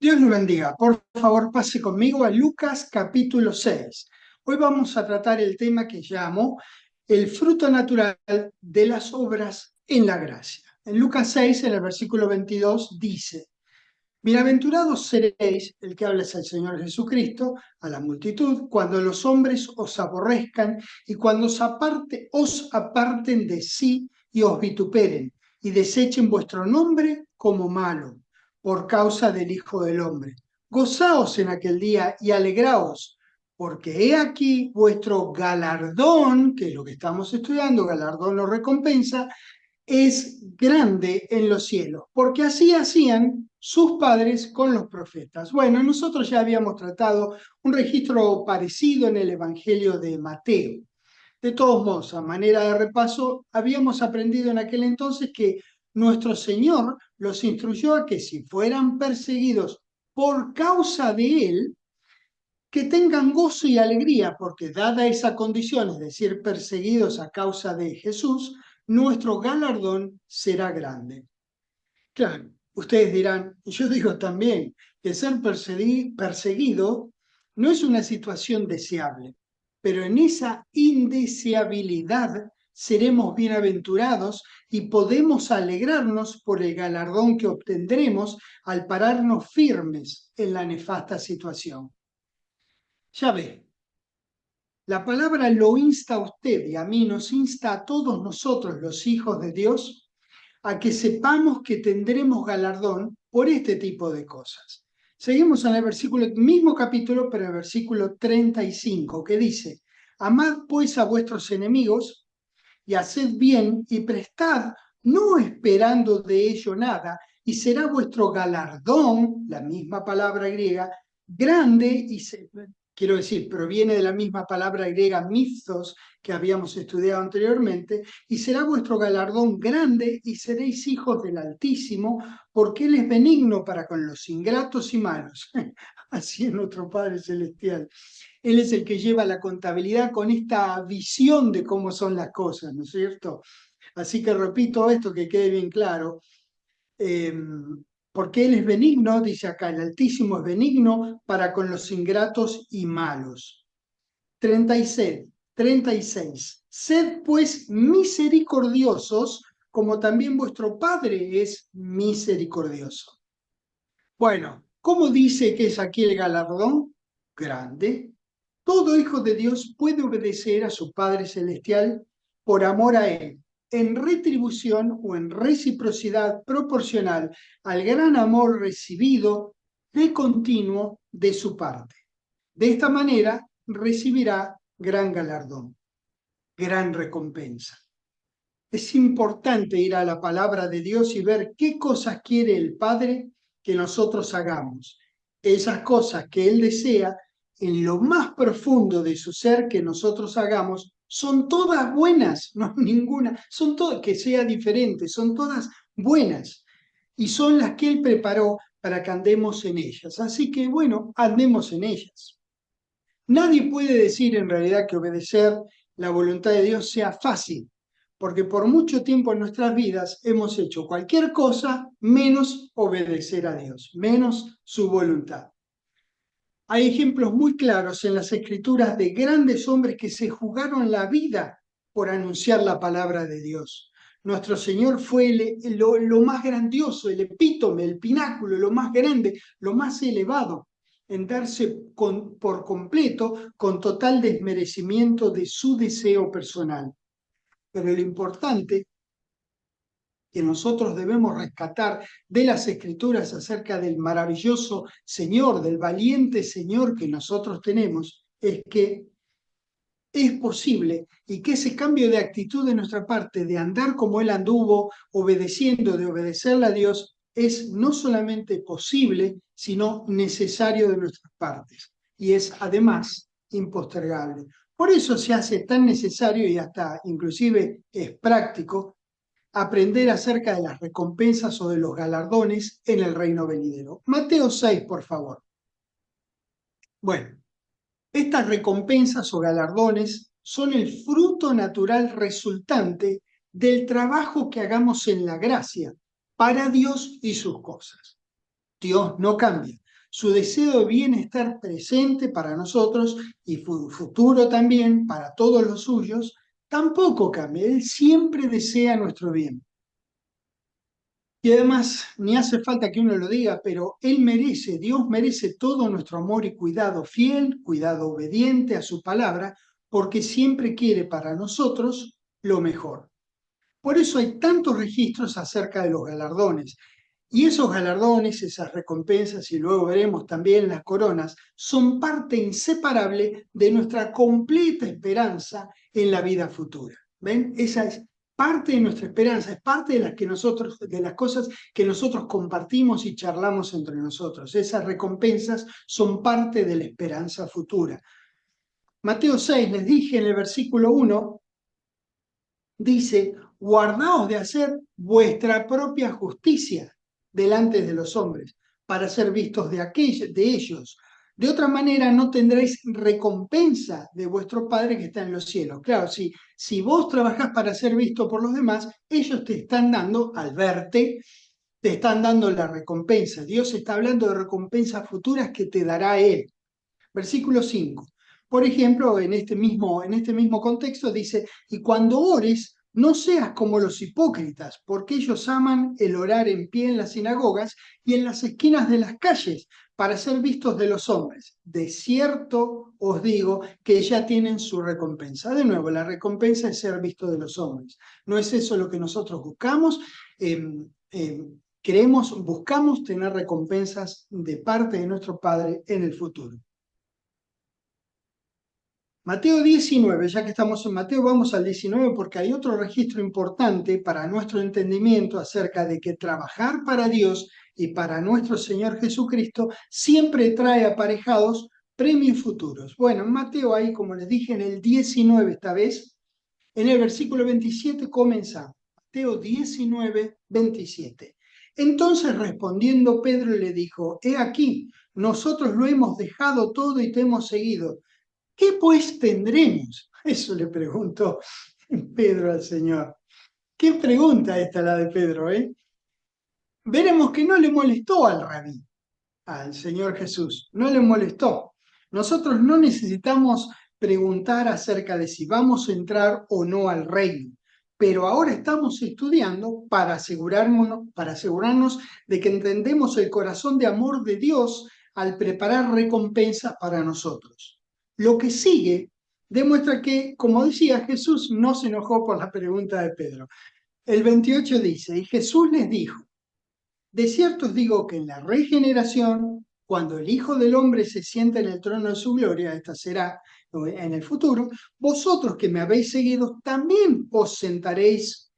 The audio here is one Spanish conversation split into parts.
Dios lo bendiga. Por favor, pase conmigo a Lucas capítulo 6. Hoy vamos a tratar el tema que llamo el fruto natural de las obras en la gracia. En Lucas 6, en el versículo 22, dice: Bienaventurados seréis, el que habla es el Señor Jesucristo, a la multitud, cuando los hombres os aborrezcan y cuando os aparten de sí y os vituperen y desechen vuestro nombre como malo por causa del Hijo del Hombre. Gozaos en aquel día y alegraos, porque he aquí vuestro galardón, que es lo que estamos estudiando, galardón o recompensa, es grande en los cielos, porque así hacían sus padres con los profetas. Bueno, nosotros ya habíamos tratado un registro parecido en el Evangelio de Mateo. De todos modos, a manera de repaso, habíamos aprendido en aquel entonces que nuestro Señor los instruyó a que si fueran perseguidos por causa de Él, que tengan gozo y alegría, porque dada esa condición, es decir, perseguidos a causa de Jesús, nuestro galardón será grande. Claro, ustedes dirán, y yo digo también, que ser perseguido no es una situación deseable, pero en esa indeseabilidad seremos bienaventurados y podemos alegrarnos por el galardón que obtendremos al pararnos firmes en la nefasta situación. Ya ve, la palabra lo insta a usted y a mí, nos insta a todos nosotros, los hijos de Dios, a que sepamos que tendremos galardón por este tipo de cosas. Seguimos en el versículo, mismo capítulo, pero el versículo 35, que dice: Amad pues a vuestros enemigos y haced bien y prestad, no esperando de ello nada, y será vuestro galardón, la misma palabra griega, grande, quiero decir, proviene de la misma palabra griega mithos que habíamos estudiado anteriormente, y será vuestro galardón grande y seréis hijos del Altísimo, porque Él es benigno para con los ingratos y malos. Así es nuestro Padre Celestial. Él es el que lleva la contabilidad con esta visión de cómo son las cosas, ¿no es cierto? Así que repito esto, que quede bien claro, eh, porque Él es benigno, dice acá, el Altísimo es benigno para con los ingratos y malos. 36. Sed pues misericordiosos, como también vuestro Padre es misericordioso. Bueno, ¿cómo dice que es aquí el galardón? Grande. Todo hijo de Dios puede obedecer a su Padre Celestial por amor a Él, en retribución o en reciprocidad proporcional al gran amor recibido de continuo de su parte. De esta manera recibirá gran galardón, gran recompensa. Es importante ir a la palabra de Dios y ver qué cosas quiere el Padre que nosotros hagamos. Esas cosas que Él desea en lo más profundo de su ser que nosotros hagamos son todas buenas, no ninguna, son todas, que sea diferente, son todas buenas y son las que Él preparó para que andemos en ellas. Así que bueno, andemos en ellas. Nadie puede decir en realidad que obedecer la voluntad de Dios sea fácil, porque por mucho tiempo en nuestras vidas hemos hecho cualquier cosa menos obedecer a Dios, menos su voluntad. Hay ejemplos muy claros en las escrituras de grandes hombres que se jugaron la vida por anunciar la palabra de Dios. Nuestro Señor fue lo más grandioso, el epítome, el pináculo, lo más grande, lo más elevado, en darse por completo, con total desmerecimiento de su deseo personal. Pero lo importante que nosotros debemos rescatar de las escrituras acerca del maravilloso Señor, del valiente Señor que nosotros tenemos, es que es posible y que ese cambio de actitud de nuestra parte, de andar como Él anduvo, obedeciendo, de obedecerle a Dios, es no solamente posible, sino necesario de nuestras partes. Y es además impostergable. Por eso se hace tan necesario y hasta inclusive es práctico aprender acerca de las recompensas o de los galardones en el reino venidero. Mateo 6, por favor. Bueno, estas recompensas o galardones son el fruto natural resultante del trabajo que hagamos en la gracia para Dios y sus cosas. Dios no cambia. Su deseo de bienestar presente para nosotros y futuro también para todos los suyos, tampoco cambia. Él siempre desea nuestro bien. Y además, ni hace falta que uno lo diga, pero Dios merece todo nuestro amor y cuidado fiel, cuidado obediente a su palabra, porque siempre quiere para nosotros lo mejor. Por eso hay tantos registros acerca de los galardones. Y esos galardones, esas recompensas, y luego veremos también las coronas, son parte inseparable de nuestra completa esperanza en la vida futura. ¿Ven? Esa es parte de nuestra esperanza, es parte de las cosas que nosotros compartimos y charlamos entre nosotros. Esas recompensas son parte de la esperanza futura. Mateo 6, les dije en el versículo 1, dice: guardaos de hacer vuestra propia justicia delante de los hombres, para ser vistos de ellos. De otra manera no tendréis recompensa de vuestro Padre que está en los cielos. Claro, si vos trabajás para ser visto por los demás, ellos te están dando, al verte, te están dando la recompensa. Dios está hablando de recompensas futuras que te dará Él. Versículo 5. Por ejemplo, en este mismo contexto dice: y cuando ores, no seas como los hipócritas, porque ellos aman el orar en pie en las sinagogas y en las esquinas de las calles, para ser vistos de los hombres. De cierto os digo que ya tienen su recompensa. De nuevo, la recompensa es ser visto de los hombres. No es eso lo que nosotros buscamos. Buscamos tener recompensas de parte de nuestro Padre en el futuro. Mateo 19, ya que estamos en Mateo, vamos al 19 porque hay otro registro importante para nuestro entendimiento acerca de que trabajar para Dios y para nuestro Señor Jesucristo siempre trae aparejados premios futuros. Bueno, en Mateo ahí, como les dije, en el 19 esta vez, en el versículo 27 comenzamos. Mateo 19, 27. Entonces respondiendo Pedro le dijo: he aquí, nosotros lo hemos dejado todo y te hemos seguido. ¿Qué pues tendremos? Eso le preguntó Pedro al Señor. ¿Qué pregunta esta la de Pedro, eh? Veremos que no le molestó al rabí, al Señor Jesús, no le molestó. Nosotros no necesitamos preguntar acerca de si vamos a entrar o no al reino, pero ahora estamos estudiando para asegurarnos de que entendemos el corazón de amor de Dios al preparar recompensas para nosotros. Lo que sigue demuestra que, como decía, Jesús no se enojó por la pregunta de Pedro. El 28 dice: y Jesús les dijo: de cierto os digo que en la regeneración, cuando el Hijo del Hombre se sienta en el trono de su gloria, esta será en el futuro, vosotros que me habéis seguido, también os sentaréis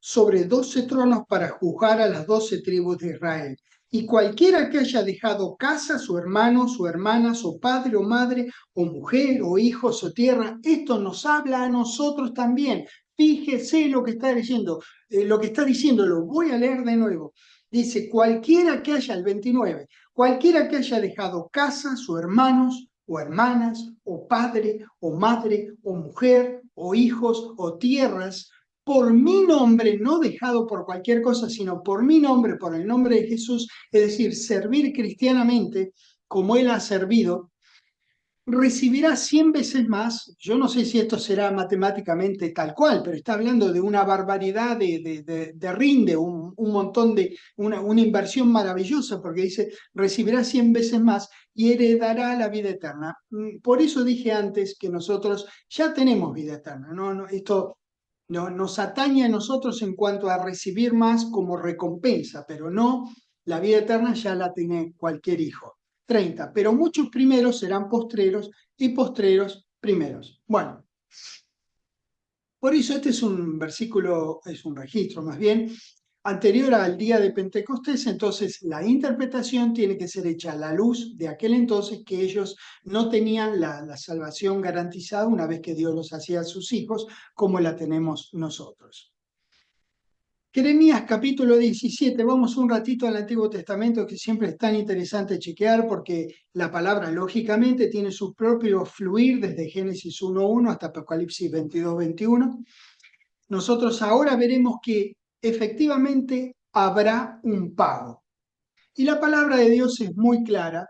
sobre 12 tronos para juzgar a las 12 tribus de Israel. Y cualquiera que haya dejado casa, su hermano, su hermana, su padre o madre, o mujer, o hijos, o tierra, esto nos habla a nosotros también. Fíjese lo que está leyendo, lo que está diciendo, lo voy a leer de nuevo. Dice: cualquiera que haya, el 29, cualquiera que haya dejado casa, sus hermanos o hermanas, o padre, o madre, o mujer, o hijos, o tierras, por mi nombre, no dejado por cualquier cosa, sino por mi nombre, por el nombre de Jesús, es decir, servir cristianamente como Él ha servido, recibirá 100 veces más. Yo no sé si esto será matemáticamente tal cual, pero está hablando de una barbaridad de rinde, un montón una inversión maravillosa, porque dice: recibirá 100 veces más y heredará la vida eterna. Por eso dije antes que nosotros ya tenemos vida eterna. Esto nos atañe a nosotros en cuanto a recibir más como recompensa, pero no, la vida eterna ya la tiene cualquier hijo. 30, pero muchos primeros serán postreros y postreros primeros. Bueno, por eso este es un versículo, es un registro más bien, anterior al día de Pentecostés. Entonces la interpretación tiene que ser hecha a la luz de aquel entonces, que ellos no tenían la salvación garantizada una vez que Dios los hacía a sus hijos, como la tenemos nosotros. Jeremías capítulo 17, vamos un ratito al Antiguo Testamento, que siempre es tan interesante chequear porque la palabra lógicamente tiene su propio fluir desde Génesis 1:1 hasta Apocalipsis 22:21. Nosotros ahora veremos que efectivamente habrá un pago. Y la palabra de Dios es muy clara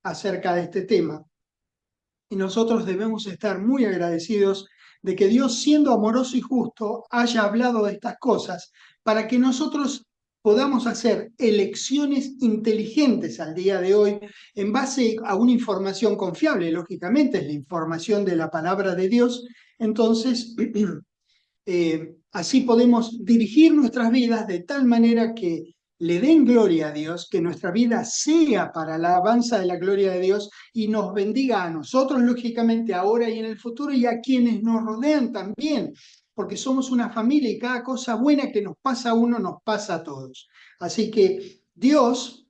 acerca de este tema. Y nosotros debemos estar muy agradecidos de que Dios, siendo amoroso y justo, haya hablado de estas cosas para que nosotros podamos hacer elecciones inteligentes al día de hoy en base a una información confiable. Lógicamente es la información de la palabra de Dios. Entonces, así podemos dirigir nuestras vidas de tal manera que le den gloria a Dios, que nuestra vida sea para la alabanza de la gloria de Dios y nos bendiga a nosotros, lógicamente, ahora y en el futuro, y a quienes nos rodean también, porque somos una familia y cada cosa buena que nos pasa a uno nos pasa a todos. Así que Dios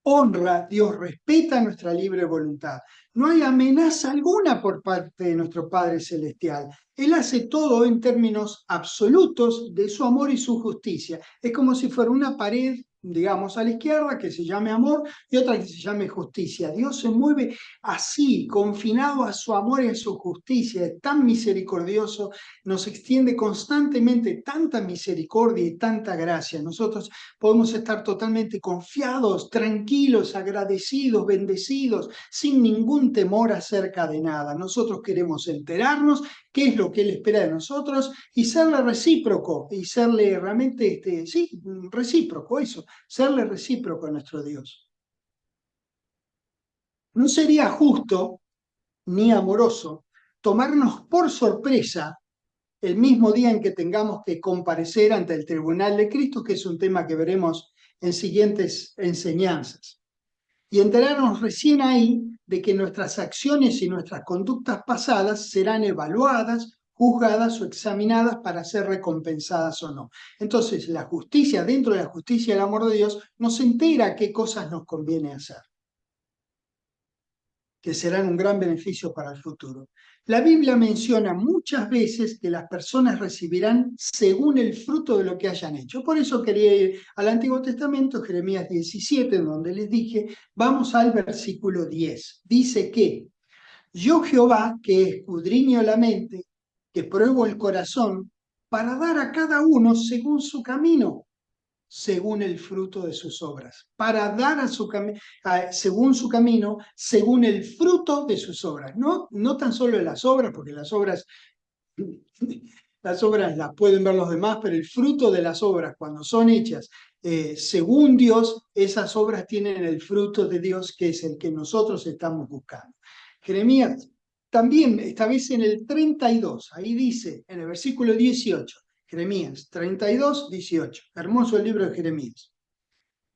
honra, Dios respeta nuestra libre voluntad. No hay amenaza alguna por parte de nuestro Padre Celestial. Él hace todo en términos absolutos de su amor y su justicia. Es como si fuera una pared, digamos, a la izquierda que se llame amor y otra que se llame justicia. Dios se mueve así, confinado a su amor y a su justicia. Es tan misericordioso, nos extiende constantemente tanta misericordia y tanta gracia. Nosotros podemos estar totalmente confiados, tranquilos, agradecidos, bendecidos, sin ningún temor acerca de nada. Nosotros queremos enterarnos qué es lo que Él espera de nosotros y serle recíproco, y serle realmente, sí, recíproco, eso, serle recíproco a nuestro Dios. No sería justo ni amoroso tomarnos por sorpresa el mismo día en que tengamos que comparecer ante el tribunal de Cristo, que es un tema que veremos en siguientes enseñanzas. Y enterarnos recién ahí de que nuestras acciones y nuestras conductas pasadas serán evaluadas, juzgadas o examinadas para ser recompensadas o no. Entonces, la justicia, dentro de la justicia y el amor de Dios, nos entera qué cosas nos conviene hacer, que serán un gran beneficio para el futuro. La Biblia menciona muchas veces que las personas recibirán según el fruto de lo que hayan hecho. Por eso quería ir al Antiguo Testamento, Jeremías 17, donde les dije, vamos al versículo 10. Dice que yo Jehová, que escudriño la mente, que pruebo el corazón, para dar a cada uno según su camino, según el fruto de sus obras, para dar según su camino, según el fruto de sus obras. No, no tan solo de las obras, porque las obras las pueden ver los demás, pero el fruto de las obras, cuando son hechas según Dios, esas obras tienen el fruto de Dios, que es el que nosotros estamos buscando. Jeremías también, esta vez en el 32, ahí dice, en el versículo 18, Jeremías 32, 18. Hermoso el libro de Jeremías.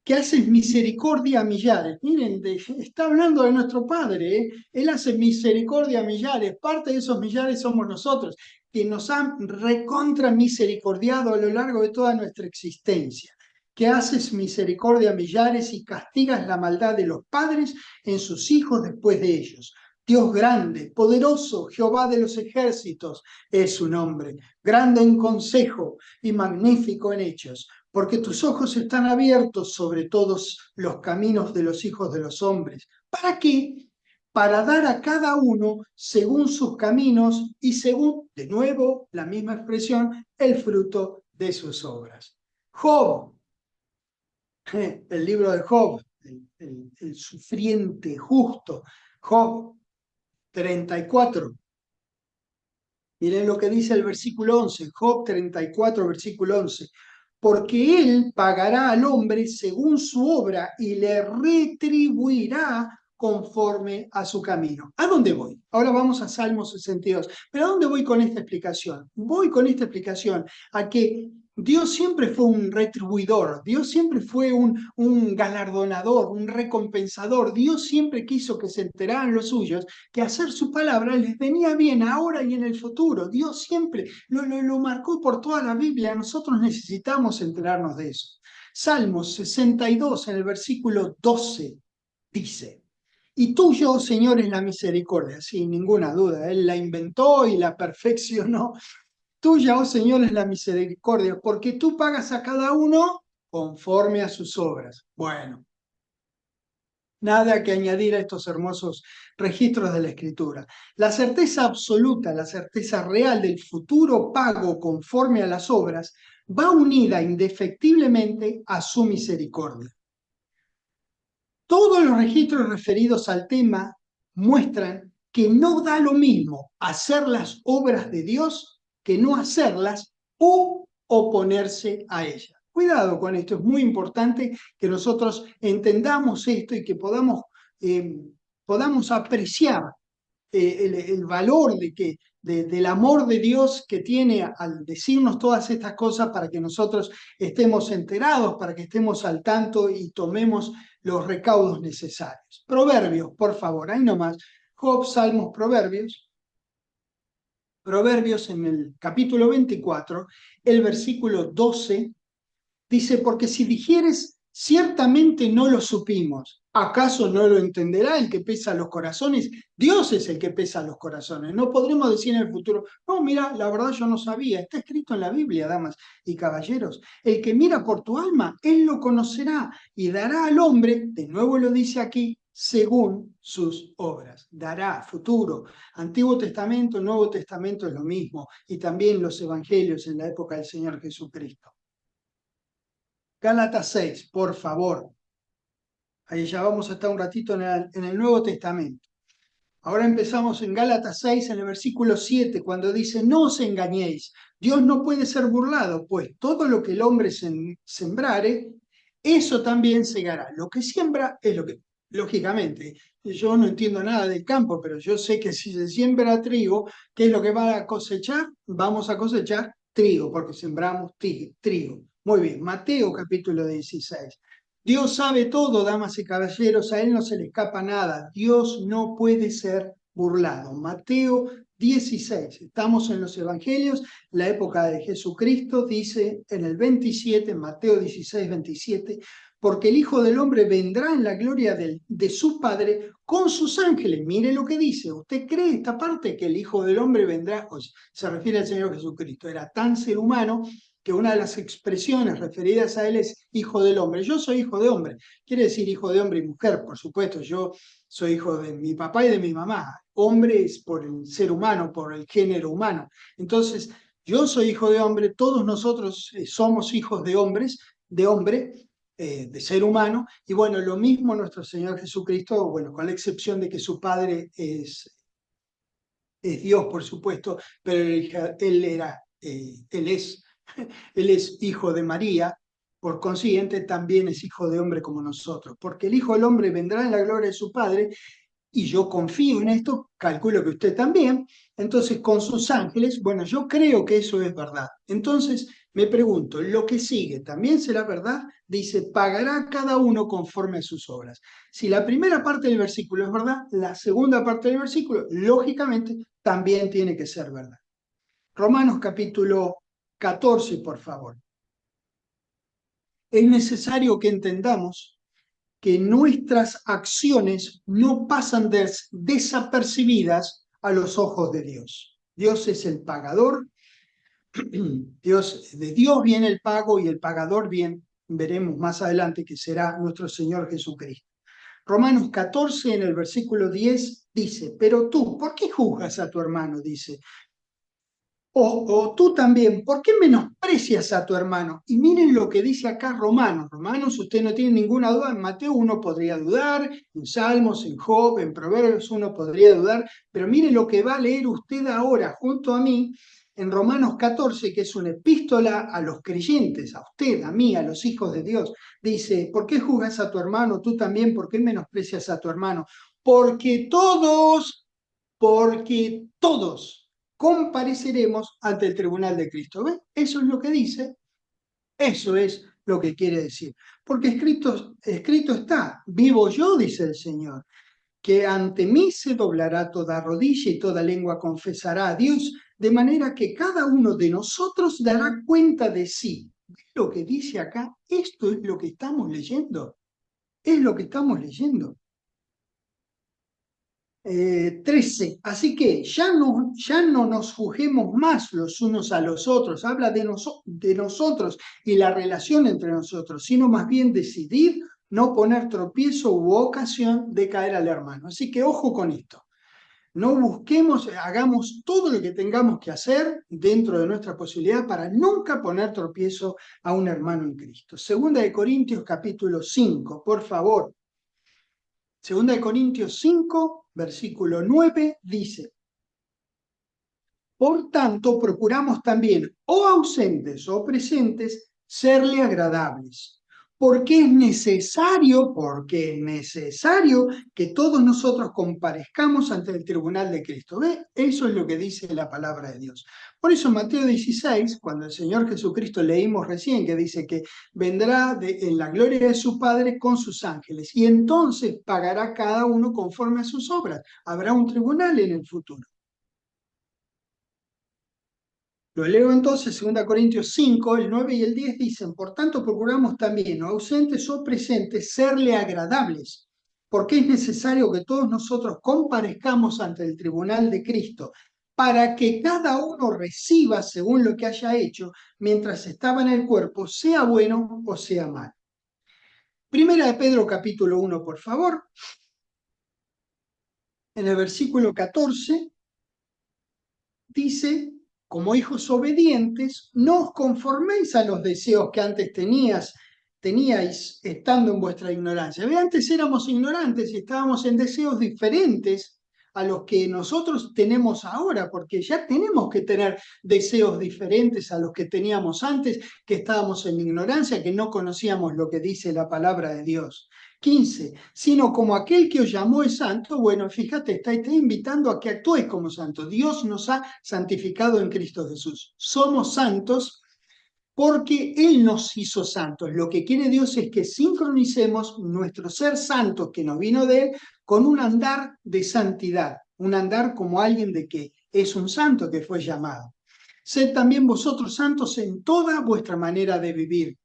Que haces misericordia a millares. Miren, está hablando de nuestro Padre, ¿eh? Él hace misericordia a millares. Parte de esos millares somos nosotros, que nos han recontra misericordiado a lo largo de toda nuestra existencia. Que haces misericordia a millares y castigas la maldad de los padres en sus hijos después de ellos. Dios grande, poderoso, Jehová de los ejércitos es su nombre, grande en consejo y magnífico en hechos, porque tus ojos están abiertos sobre todos los caminos de los hijos de los hombres. ¿Para qué? Para dar a cada uno según sus caminos y según, de nuevo, la misma expresión, el fruto de sus obras. Job, el libro de Job, el sufriente, justo, Job 34. Miren lo que dice el versículo 11, Job 34, versículo 11. Porque él pagará al hombre según su obra y le retribuirá conforme a su camino. ¿A dónde voy? Ahora vamos a Salmo 62. ¿Pero a dónde voy con esta explicación? Voy con esta explicación a que Dios siempre fue un retribuidor, Dios siempre fue un galardonador, un recompensador. Dios siempre quiso que se enteraran los suyos que hacer su palabra les venía bien ahora y en el futuro. Dios siempre lo marcó por toda la Biblia. Nosotros necesitamos enterarnos de eso. Salmos 62, en el versículo 12, dice: y tuyo, Señor, es la misericordia. Sin ninguna duda, Él la inventó y la perfeccionó. Tuya, oh Señor, es la misericordia, porque tú pagas a cada uno conforme a sus obras. Bueno, nada que añadir a estos hermosos registros de la Escritura. La certeza absoluta, la certeza real del futuro pago conforme a las obras, va unida indefectiblemente a su misericordia. Todos los registros referidos al tema muestran que no da lo mismo hacer las obras de Dios que no hacerlas u oponerse a ellas. Cuidado con esto, es muy importante que nosotros entendamos esto y que podamos apreciar el valor del amor de Dios que tiene al decirnos todas estas cosas para que nosotros estemos enterados, para que estemos al tanto y tomemos los recaudos necesarios. Proverbios, por favor, ahí nomás. Job, Salmos, Proverbios. Proverbios en el capítulo 24, el versículo 12, dice, porque si dijeres, ciertamente no lo supimos, ¿acaso no lo entenderá el que pesa los corazones? Dios es el que pesa los corazones. No podremos decir en el futuro, no, mira, la verdad yo no sabía. Está escrito en la Biblia, damas y caballeros. El que mira por tu alma, él lo conocerá y dará al hombre, de nuevo lo dice aquí, según sus obras. Dará, futuro. Antiguo Testamento, Nuevo Testamento es lo mismo. Y también los evangelios en la época del Señor Jesucristo. Gálatas 6, por favor. Ahí ya vamos a estar un ratito en el Nuevo Testamento. Ahora empezamos en Gálatas 6, en el versículo 7, cuando dice, no os engañéis, Dios no puede ser burlado, pues todo lo que el hombre sembrare, eso también segará. Lo que siembra es lo que, lógicamente, yo no entiendo nada del campo, pero yo sé que si se siembra trigo, ¿qué es lo que va a cosechar? Vamos a cosechar trigo, porque sembramos trigo. Muy bien, Mateo capítulo 16. Dios sabe todo, damas y caballeros, a Él no se le escapa nada. Dios no puede ser burlado. Mateo 16, estamos en los Evangelios, la época de Jesucristo, dice en el 27, Mateo 16, 27, porque el Hijo del Hombre vendrá en la gloria de su Padre con sus ángeles. Mire lo que dice. ¿Usted cree esta parte que el Hijo del Hombre vendrá? O se refiere al Señor Jesucristo. Era tan ser humano que una de las expresiones referidas a él es hijo del hombre. Yo soy hijo de hombre, quiere decir hijo de hombre y mujer, por supuesto. Yo soy hijo de mi papá y de mi mamá. Hombre es por el ser humano, por el género humano. Entonces, yo soy hijo de hombre, todos nosotros somos hijos de hombres, de hombre, de ser humano, y bueno, lo mismo nuestro Señor Jesucristo, bueno, con la excepción de que su padre es Dios, por supuesto, pero él es hijo de María, por consiguiente también es hijo de hombre como nosotros, porque el Hijo del Hombre vendrá en la gloria de su Padre, y yo confío en esto, calculo que usted también, entonces con sus ángeles, bueno, yo creo que eso es verdad. Entonces me pregunto, ¿lo que sigue también será verdad? Dice, pagará cada uno conforme a sus obras. Si la primera parte del versículo es verdad, la segunda parte del versículo, lógicamente, también tiene que ser verdad. Romanos capítulo 14, por favor. Es necesario que entendamos que nuestras acciones no pasan desapercibidas a los ojos de Dios. Dios es el pagador, de Dios viene el pago y el pagador viene, veremos más adelante que será nuestro Señor Jesucristo. Romanos 14 en el versículo 10 dice, pero tú, ¿por qué juzgas a tu hermano? Dice, o tú también, ¿por qué menosprecias a tu hermano? Y miren lo que dice acá Romanos. Romanos, usted no tiene ninguna duda, en Mateo uno podría dudar, en Salmos, en Job, en Proverbios uno podría dudar, pero miren lo que va a leer usted ahora junto a mí en Romanos 14, que es una epístola a los creyentes, a usted, a mí, a los hijos de Dios. Dice, ¿por qué juzgas a tu hermano? Tú también, ¿por qué menosprecias a tu hermano? Porque todos compareceremos ante el tribunal de Cristo. ¿Ves? Eso es lo que dice, eso es lo que quiere decir. Porque escrito está, vivo yo, dice el Señor, que ante mí se doblará toda rodilla y toda lengua confesará a Dios, de manera que cada uno de nosotros dará cuenta de sí. ¿Ves lo que dice acá? Esto es lo que estamos leyendo. Es lo que estamos leyendo. 13. Así que ya no nos juzguemos más los unos a los otros, habla de nosotros y la relación entre nosotros, sino más bien decidir no poner tropiezo u ocasión de caer al hermano. Así que ojo con esto. No busquemos, hagamos todo lo que tengamos que hacer dentro de nuestra posibilidad para nunca poner tropiezo a un hermano en Cristo. Segunda de Corintios capítulo 5, por favor. Segunda de Corintios 5, versículo 9, dice: por tanto, procuramos también, o ausentes o presentes, serle agradables. Porque es necesario que todos nosotros comparezcamos ante el tribunal de Cristo. ¿Ve? Eso es lo que dice la palabra de Dios. Por eso en Mateo 16, cuando el Señor Jesucristo leímos recién, que dice que vendrá en la gloria de su Padre con sus ángeles, y entonces pagará cada uno conforme a sus obras. Habrá un tribunal en el futuro. Lo leo entonces, 2 Corintios 5, el 9 y el 10 dicen: por tanto procuramos también, o ausentes o presentes, serle agradables, porque es necesario que todos nosotros comparezcamos ante el tribunal de Cristo, para que cada uno reciba según lo que haya hecho mientras estaba en el cuerpo, sea bueno o sea malo. Primera de Pedro capítulo 1, por favor. En el versículo 14 dice: como hijos obedientes, no os conforméis a los deseos que antes teníais estando en vuestra ignorancia. Ve, antes éramos ignorantes y estábamos en deseos diferentes a los que nosotros tenemos ahora, porque ya tenemos que tener deseos diferentes a los que teníamos antes, que estábamos en ignorancia, que no conocíamos lo que dice la palabra de Dios. 15, sino como aquel que os llamó es santo. Bueno, fíjate, está invitando a que actúes como santo. Dios nos ha santificado en Cristo Jesús. Somos santos porque Él nos hizo santos. Lo que quiere Dios es que sincronicemos nuestro ser santo que nos vino de Él con un andar de santidad, un andar como alguien de que es un santo que fue llamado. Sed también vosotros santos en toda vuestra manera de vivir,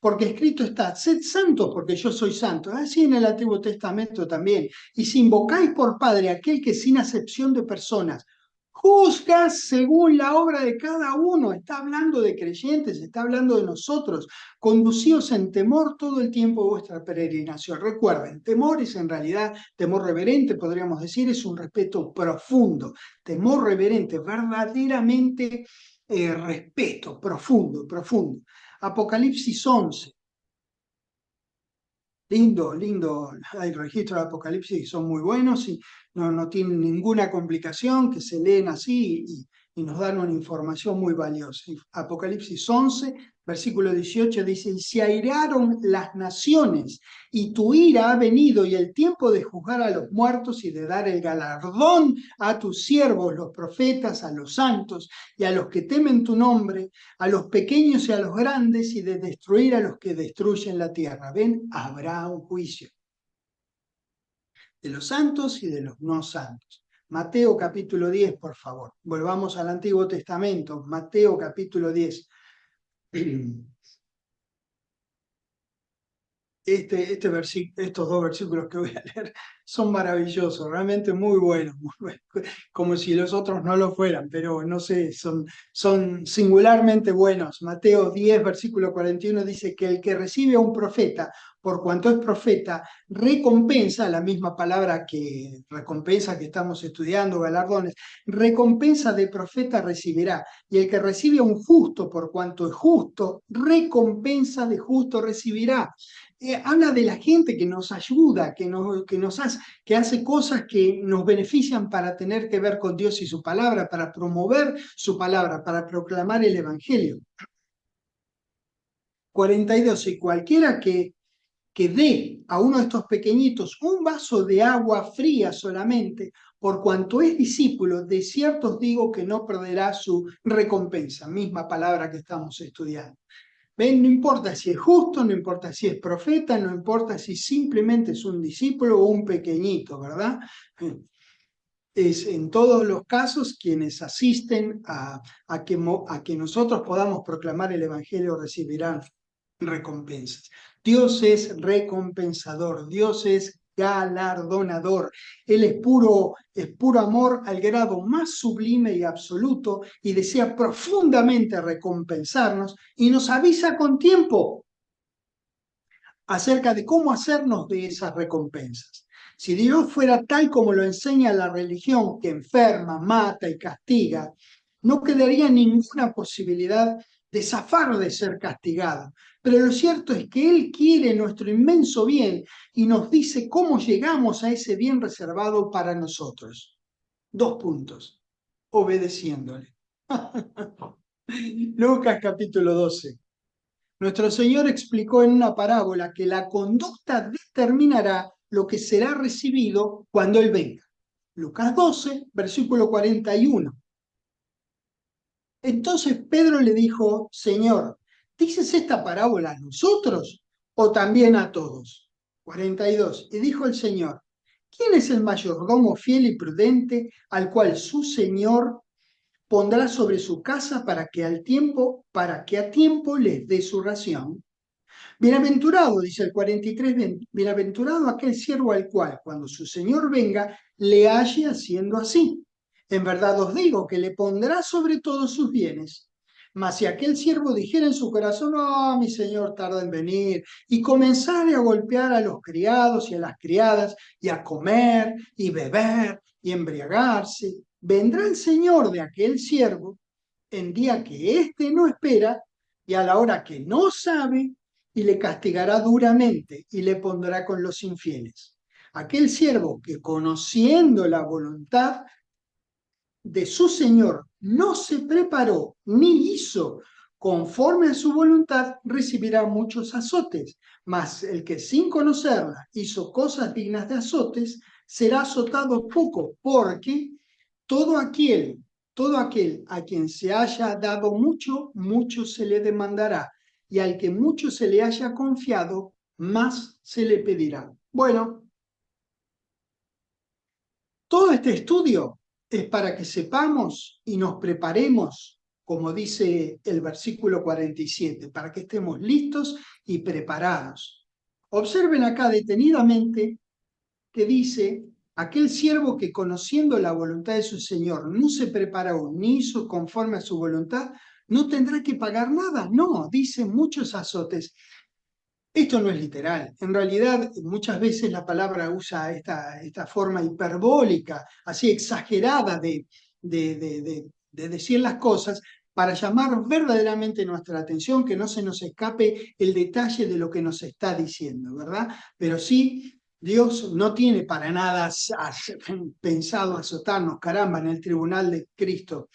porque escrito está: sed santos porque yo soy santo. Así en el Antiguo Testamento también. Y si invocáis por Padre aquel que sin acepción de personas juzga según la obra de cada uno. Está hablando de creyentes, está hablando de nosotros. Conducíos en temor todo el tiempo de vuestra peregrinación. Recuerden, temor es en realidad, temor reverente, podríamos decir, es un respeto profundo. Temor reverente, verdaderamente respeto profundo, profundo. Apocalipsis 11. Lindo, lindo, hay registros de Apocalipsis que son muy buenos y no tienen ninguna complicación, que se leen así y nos dan una información muy valiosa. Apocalipsis 11, versículo 18 dice: y se airaron las naciones, y tu ira ha venido, y el tiempo de juzgar a los muertos y de dar el galardón a tus siervos, los profetas, a los santos y a los que temen tu nombre, a los pequeños y a los grandes, y de destruir a los que destruyen la tierra. ¿Ven? Habrá un juicio de los santos y de los no santos. Mateo capítulo 10, por favor. Volvamos al Antiguo Testamento. Mateo capítulo 10. Estos dos versículos que voy a leer son maravillosos, realmente muy buenos, como si los otros no lo fueran, pero no sé, son singularmente buenos. Mateo 10, versículo 41 dice que el que recibe a un profeta, por cuanto es profeta, recompensa, la misma palabra que recompensa que estamos estudiando, galardones, recompensa de profeta recibirá. Y el que recibe a un justo, por cuanto es justo, recompensa de justo recibirá. Habla de la gente que nos ayuda, que hace cosas que nos benefician para tener que ver con Dios y su palabra, para promover su palabra, para proclamar el Evangelio. 42. Y cualquiera que dé a uno de estos pequeñitos un vaso de agua fría solamente, por cuanto es discípulo, de cierto os digo que no perderá su recompensa. Misma palabra que estamos estudiando. ¿Ven? No importa si es justo, no importa si es profeta, no importa si simplemente es un discípulo o un pequeñito, ¿verdad? Es en todos los casos quienes asisten a que nosotros podamos proclamar el Evangelio recibirán recompensas. Dios es recompensador, Dios es galardonador. Él es puro amor al grado más sublime y absoluto y desea profundamente recompensarnos y nos avisa con tiempo acerca de cómo hacernos de esas recompensas. Si Dios fuera tal como lo enseña la religión, que enferma, mata y castiga, no quedaría ninguna posibilidad de zafar de ser castigado. Pero lo cierto es que Él quiere nuestro inmenso bien y nos dice cómo llegamos a ese bien reservado para nosotros. 2 puntos. Obedeciéndole. Lucas capítulo 12. Nuestro Señor explicó en una parábola que la conducta determinará lo que será recibido cuando Él venga. Lucas 12, versículo 41. Entonces Pedro le dijo: Señor, ¿dices esta parábola a nosotros o también a todos? 42. Y dijo el Señor: ¿Quién es el mayordomo fiel y prudente al cual su Señor pondrá sobre su casa para que a tiempo les dé su ración? Bienaventurado, dice el 43, bienaventurado aquel siervo al cual, cuando su señor venga, le halle haciendo así. En verdad os digo que le pondrá sobre todos sus bienes. Mas si aquel siervo dijera en su corazón: mi señor tarda en venir, y comenzare a golpear a los criados y a las criadas, y a comer y beber y embriagarse, vendrá el señor de aquel siervo en día que éste no espera y a la hora que no sabe, y le castigará duramente y le pondrá con los infieles. Aquel siervo que, conociendo la voluntad de su Señor, no se preparó ni hizo conforme a su voluntad, recibirá muchos azotes. Mas el que sin conocerla hizo cosas dignas de azotes, será azotado poco, porque todo aquel, todo aquel a quien se haya dado mucho, mucho se le demandará, y al que mucho se le haya confiado, más se le pedirá. Bueno, todo este estudio es para que sepamos y nos preparemos, como dice el versículo 47, para que estemos listos y preparados. Observen acá detenidamente que dice: aquel siervo que, conociendo la voluntad de su Señor, no se preparó ni hizo conforme a su voluntad, no tendrá que pagar nada. No, dice muchos azotes. Esto no es literal. En realidad, muchas veces la palabra usa esta forma hiperbólica, así exagerada de decir las cosas, para llamar verdaderamente nuestra atención, que no se nos escape el detalle de lo que nos está diciendo, ¿verdad? Pero sí, Dios no tiene para nada pensado azotarnos, caramba, en el tribunal de Cristo,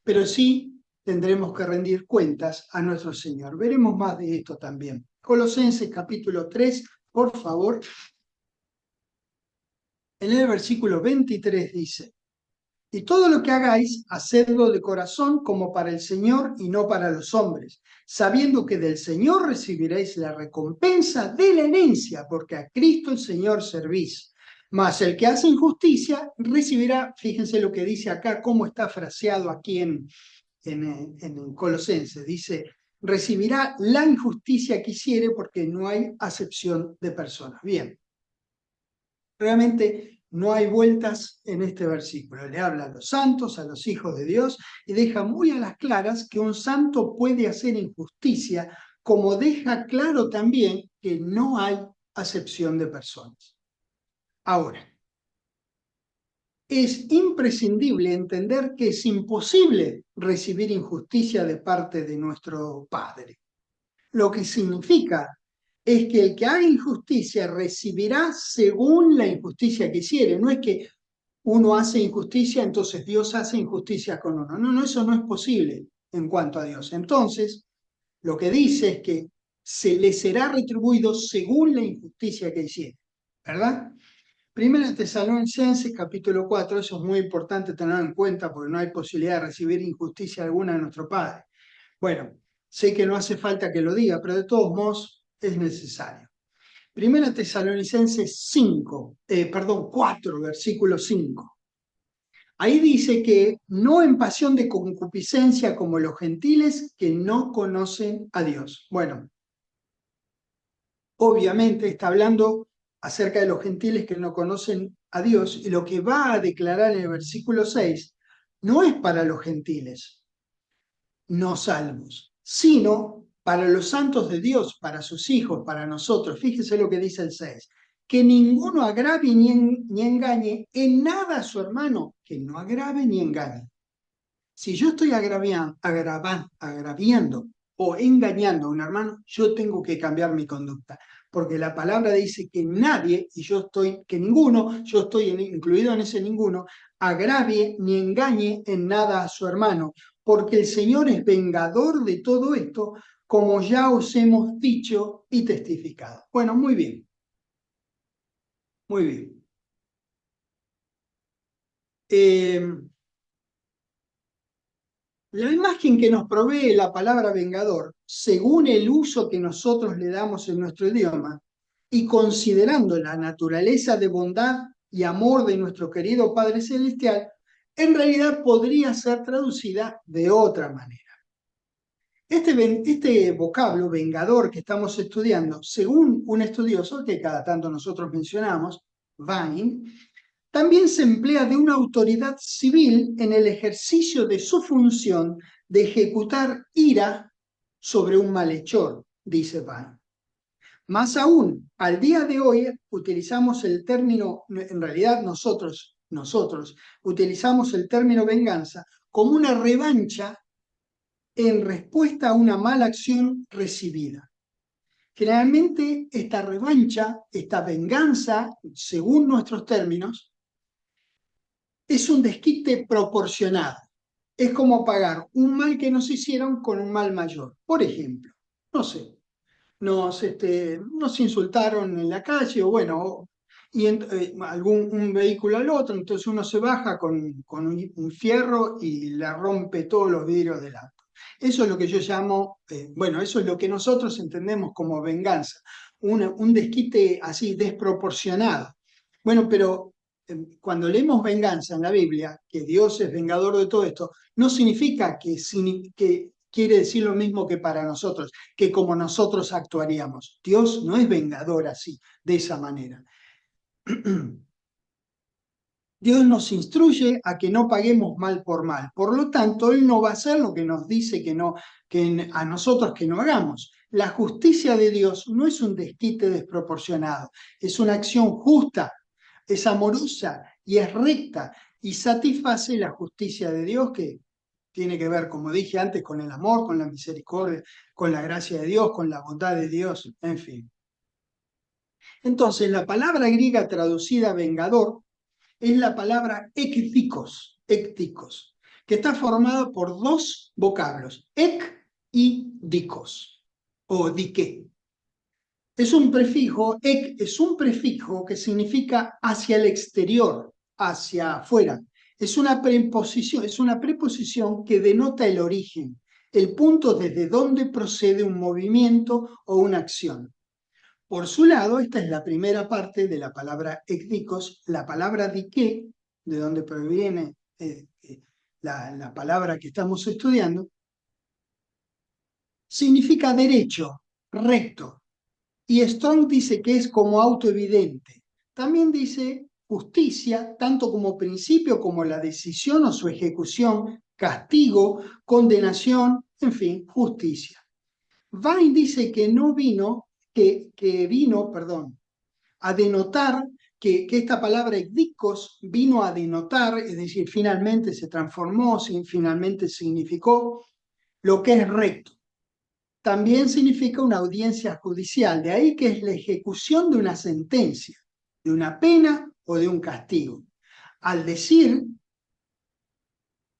pero sí tendremos que rendir cuentas a nuestro Señor. Veremos más de esto también. Colosenses capítulo 3, por favor. En el versículo 23 dice: y todo lo que hagáis, hacedlo de corazón como para el Señor y no para los hombres, sabiendo que del Señor recibiréis la recompensa de la herencia, porque a Cristo el Señor servís. Mas el que hace injusticia recibirá, fíjense lo que dice acá, cómo está fraseado aquí en Colosenses, dice: recibirá la injusticia que hiciere, porque no hay acepción de personas. Bien, realmente no hay vueltas en este versículo. Le habla a los santos, a los hijos de Dios, y deja muy a las claras que un santo puede hacer injusticia, como deja claro también que no hay acepción de personas. Ahora, es imprescindible entender que es imposible recibir injusticia de parte de nuestro Padre. Lo que significa es que el que haga injusticia recibirá según la injusticia que hiciere. No es que uno hace injusticia, entonces Dios hace injusticia con uno. No, eso no es posible en cuanto a Dios. Entonces, lo que dice es que se le será retribuido según la injusticia que hiciere, ¿verdad? Primera Tesalonicenses capítulo 4, eso es muy importante tenerlo en cuenta porque no hay posibilidad de recibir injusticia alguna de nuestro Padre. Bueno, sé que no hace falta que lo diga, pero de todos modos es necesario. Primera Tesalonicenses 4, versículo 5. Ahí dice que no en pasión de concupiscencia como los gentiles que no conocen a Dios. Bueno, obviamente está hablando acerca de los gentiles que no conocen a Dios, y lo que va a declarar en el versículo 6 no es para los gentiles no salvos, sino para los santos de Dios, para sus hijos, para nosotros. Fíjese lo que dice el 6: que ninguno agrave ni engañe en nada a su hermano, que no agrave ni engañe, Si yo estoy agraviando o engañando a un hermano, yo tengo que cambiar mi conducta. Porque la palabra dice que nadie, y yo estoy, que ninguno, yo estoy incluido en ese ninguno, agravie ni engañe en nada a su hermano, porque el Señor es vengador de todo esto, como ya os hemos dicho y testificado. Bueno, muy bien, muy bien. Eh, La imagen que nos provee la palabra vengador, según el uso que nosotros le damos en nuestro idioma, y considerando la naturaleza de bondad y amor de nuestro querido Padre Celestial, en realidad podría ser traducida de otra manera. Este vocablo vengador que estamos estudiando, según un estudioso que cada tanto nosotros mencionamos, Vine, también se emplea de una autoridad civil en el ejercicio de su función de ejecutar ira sobre un malhechor, dice Vine. Más aún, al día de hoy utilizamos el término, en realidad nosotros utilizamos el término venganza como una revancha en respuesta a una mala acción recibida. Generalmente esta revancha, esta venganza, según nuestros términos, es un desquite proporcionado. Es como pagar un mal que nos hicieron con un mal mayor. Por ejemplo, no sé, nos insultaron en la calle o bueno, y un vehículo al otro, entonces uno se baja con un fierro y le rompe todos los vidrios del auto. Eso es lo que yo llamo, bueno, eso es lo que nosotros entendemos como venganza, un desquite así desproporcionado. Bueno, pero cuando leemos venganza en la Biblia, que Dios es vengador de todo esto, no significa que quiere decir lo mismo que para nosotros, que como nosotros actuaríamos. Dios no es vengador así, de esa manera. Dios nos instruye a que no paguemos mal por mal. Por lo tanto, Él no va a hacer lo que nos dice que a nosotros que no hagamos. La justicia de Dios no es un desquite desproporcionado, es una acción justa, es amorosa y es recta y satisface la justicia de Dios que tiene que ver, como dije antes, con el amor, con la misericordia, con la gracia de Dios, con la bondad de Dios, en fin. Entonces, la palabra griega traducida vengador es la palabra écticos, que está formada por dos vocablos, ek y dikos, o dique. Ek es un prefijo que significa hacia el exterior, hacia afuera. Es una preposición que denota el origen, el punto desde donde procede un movimiento o una acción. Por su lado, esta es la primera parte de la palabra ekdikos, la palabra dique, de donde proviene la palabra que estamos estudiando, significa derecho, recto. Y Strong dice que es como autoevidente. También dice justicia, tanto como principio como la decisión o su ejecución, castigo, condenación, en fin, justicia. Vine dice que vino a denotar, que esta palabra ekdikos vino a denotar, es decir, finalmente se transformó, finalmente significó lo que es recto. También significa una audiencia judicial, de ahí que es la ejecución de una sentencia, de una pena o de un castigo. Al decir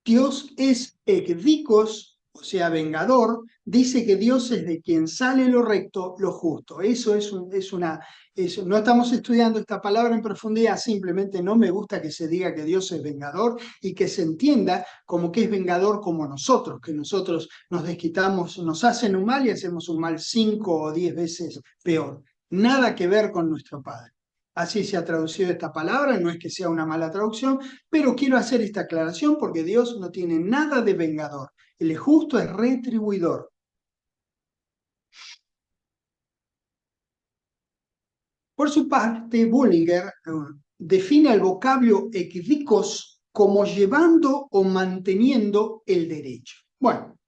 Dios es ekdikos, o sea, vengador, dice que Dios es de quien sale lo recto, lo justo. Eso no estamos estudiando esta palabra en profundidad, simplemente no me gusta que se diga que Dios es vengador y que se entienda como que es vengador como nosotros, que nosotros nos desquitamos, nos hacen un mal y hacemos un mal 5 o 10 veces peor. Nada que ver con nuestro Padre. Así se ha traducido esta palabra, no es que sea una mala traducción, pero quiero hacer esta aclaración porque Dios no tiene nada de vengador. El justo es retribuidor. Por su parte, Bullinger define el vocablo ekdikos como llevando o manteniendo el derecho. Bueno,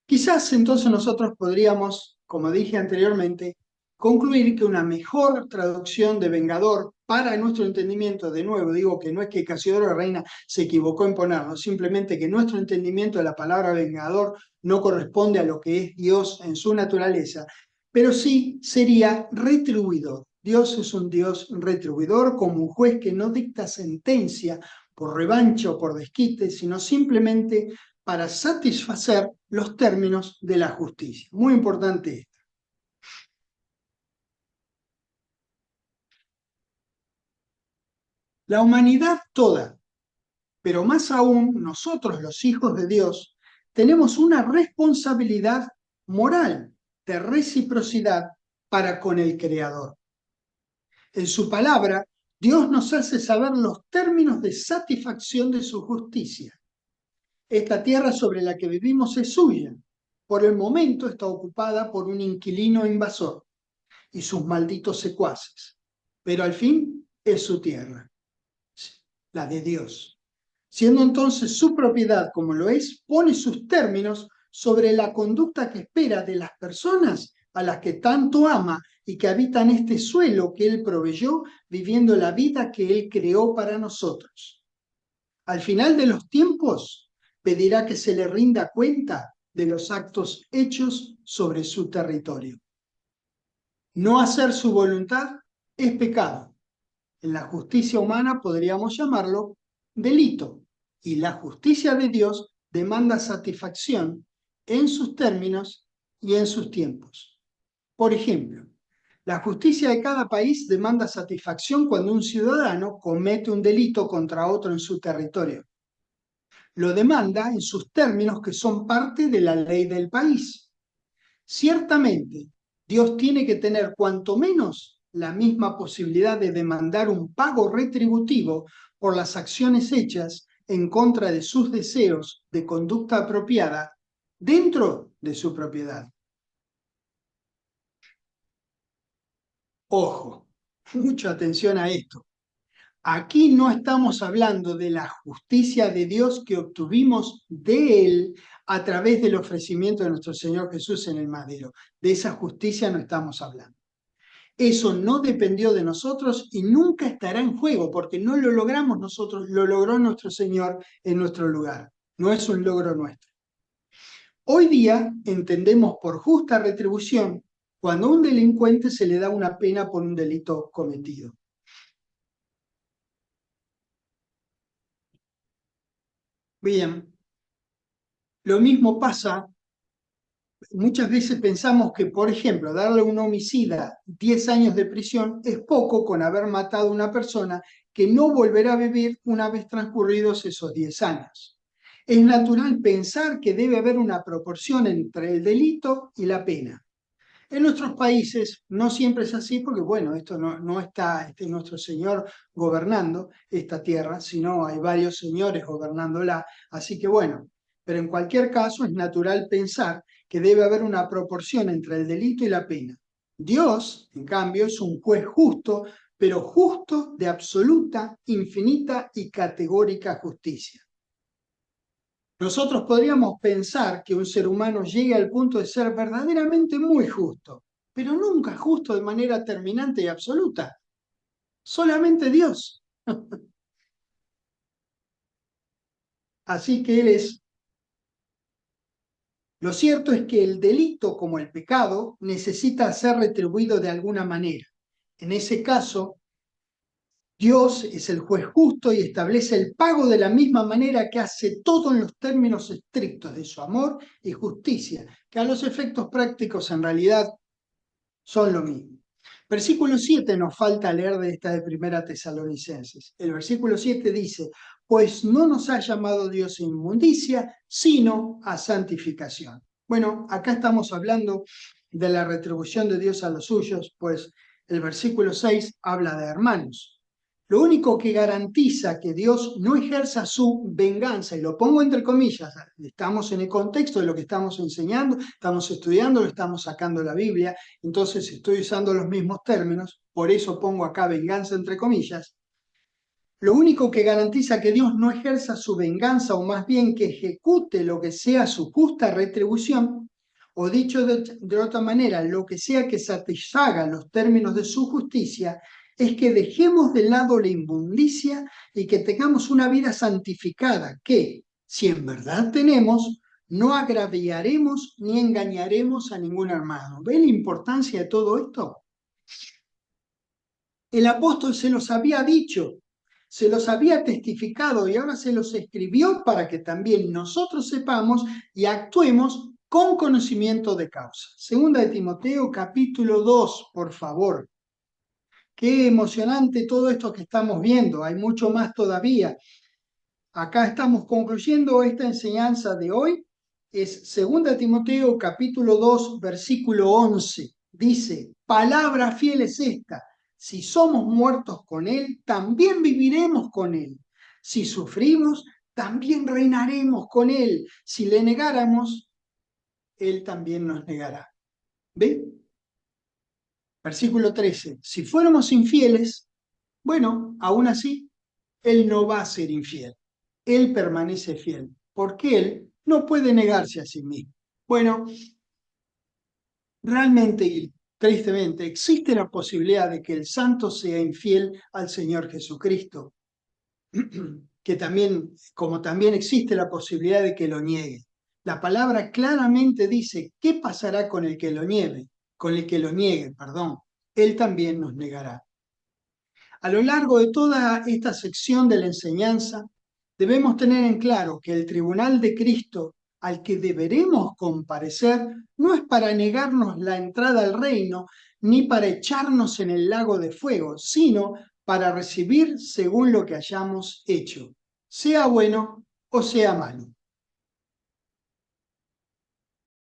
quizás entonces nosotros podríamos, como dije anteriormente, concluir que una mejor traducción de vengador para nuestro entendimiento, de nuevo digo que no es que Casiodoro Reina se equivocó en ponerlo, simplemente que nuestro entendimiento de la palabra vengador no corresponde a lo que es Dios en su naturaleza, pero sí sería retribuidor. Dios es un Dios retribuidor, como un juez que no dicta sentencia por revancha o por desquite, sino simplemente para satisfacer los términos de la justicia. Muy importante esto. La humanidad toda, pero más aún nosotros los hijos de Dios, tenemos una responsabilidad moral de reciprocidad para con el Creador. En su palabra, Dios nos hace saber los términos de satisfacción de su justicia. Esta tierra sobre la que vivimos es suya. Por el momento está ocupada por un inquilino invasor y sus malditos secuaces, pero al fin es su tierra, la de Dios. Siendo entonces su propiedad como lo es, pone sus términos sobre la conducta que espera de las personas a las que tanto ama y que habitan este suelo que Él proveyó, viviendo la vida que Él creó para nosotros. Al final de los tiempos, pedirá que se le rinda cuenta de los actos hechos sobre su territorio. No hacer su voluntad es pecado. En la justicia humana podríamos llamarlo delito, y la justicia de Dios demanda satisfacción en sus términos y en sus tiempos. Por ejemplo, la justicia de cada país demanda satisfacción cuando un ciudadano comete un delito contra otro en su territorio. Lo demanda en sus términos que son parte de la ley del país. Ciertamente, Dios tiene que tener cuanto menos la misma posibilidad de demandar un pago retributivo por las acciones hechas en contra de sus deseos de conducta apropiada dentro de su propiedad. Ojo, mucha atención a esto. Aquí no estamos hablando de la justicia de Dios que obtuvimos de Él a través del ofrecimiento de nuestro Señor Jesús en el madero. De esa justicia no estamos hablando. Eso no dependió de nosotros y nunca estará en juego porque no lo logramos nosotros, lo logró nuestro Señor en nuestro lugar. No es un logro nuestro. Hoy día entendemos por justa retribución cuando a un delincuente se le da una pena por un delito cometido. Bien, lo mismo pasa, muchas veces pensamos que, por ejemplo, darle a un homicida 10 años de prisión es poco con haber matado a una persona que no volverá a vivir una vez transcurridos esos 10 años. Es natural pensar que debe haber una proporción entre el delito y la pena. En nuestros países no siempre es así porque, bueno, esto no está nuestro Señor gobernando esta tierra, sino hay varios señores gobernándola. Así que, bueno, pero en cualquier caso es natural pensar que debe haber una proporción entre el delito y la pena. Dios, en cambio, es un juez justo, pero justo de absoluta, infinita y categórica justicia. Nosotros podríamos pensar que un ser humano llegue al punto de ser verdaderamente muy justo, pero nunca justo de manera terminante y absoluta. Solamente Dios. Así que Él es. Lo cierto es que el delito, como el pecado, necesita ser retribuido de alguna manera. En ese caso, Dios es el juez justo y establece el pago de la misma manera que hace todo en los términos estrictos de su amor y justicia, que a los efectos prácticos en realidad son lo mismo. Versículo 7 nos falta leer de esta de Primera Tesalonicenses. El versículo 7 dice, pues no nos ha llamado Dios a inmundicia, sino a santificación. Bueno, acá estamos hablando de la retribución de Dios a los suyos, pues el versículo 6 habla de hermanos. Lo único que garantiza que Dios no ejerza su venganza, y lo pongo entre comillas, estamos en el contexto de lo que estamos enseñando, estamos estudiando, lo estamos sacando de la Biblia, entonces estoy usando los mismos términos, por eso pongo acá venganza entre comillas. Lo único que garantiza que Dios no ejerza su venganza, o más bien que ejecute lo que sea su justa retribución, O dicho de otra manera, lo que sea que satisfaga los términos de su justicia, es que dejemos de lado la inmundicia y que tengamos una vida santificada, que, si en verdad tenemos, no agraviaremos ni engañaremos a ningún hermano. ¿Ven la importancia de todo esto? El apóstol se los había dicho, se los había testificado y ahora se los escribió para que también nosotros sepamos y actuemos con conocimiento de causa. Segunda de Timoteo, capítulo 2, por favor. Qué emocionante todo esto que estamos viendo, hay mucho más todavía. Acá estamos concluyendo esta enseñanza de hoy. Es 2 Timoteo capítulo 2, versículo 11. Dice, palabra fiel es esta: si somos muertos con Él, también viviremos con Él. Si sufrimos, también reinaremos con Él. Si le negáramos, Él también nos negará. ¿Ve? Versículo 13. Si fuéramos infieles, bueno, aún así, Él no va a ser infiel. Él permanece fiel, porque Él no puede negarse a sí mismo. Bueno, realmente y tristemente existe la posibilidad de que el santo sea infiel al Señor Jesucristo, que también, como también existe la posibilidad de que lo niegue. La palabra claramente dice qué pasará con el que lo niegue, perdón. Él también nos negará. A lo largo de toda esta sección de la enseñanza, debemos tener en claro que el tribunal de Cristo al que deberemos comparecer no es para negarnos la entrada al reino, ni para echarnos en el lago de fuego, sino para recibir según lo que hayamos hecho, sea bueno o sea malo.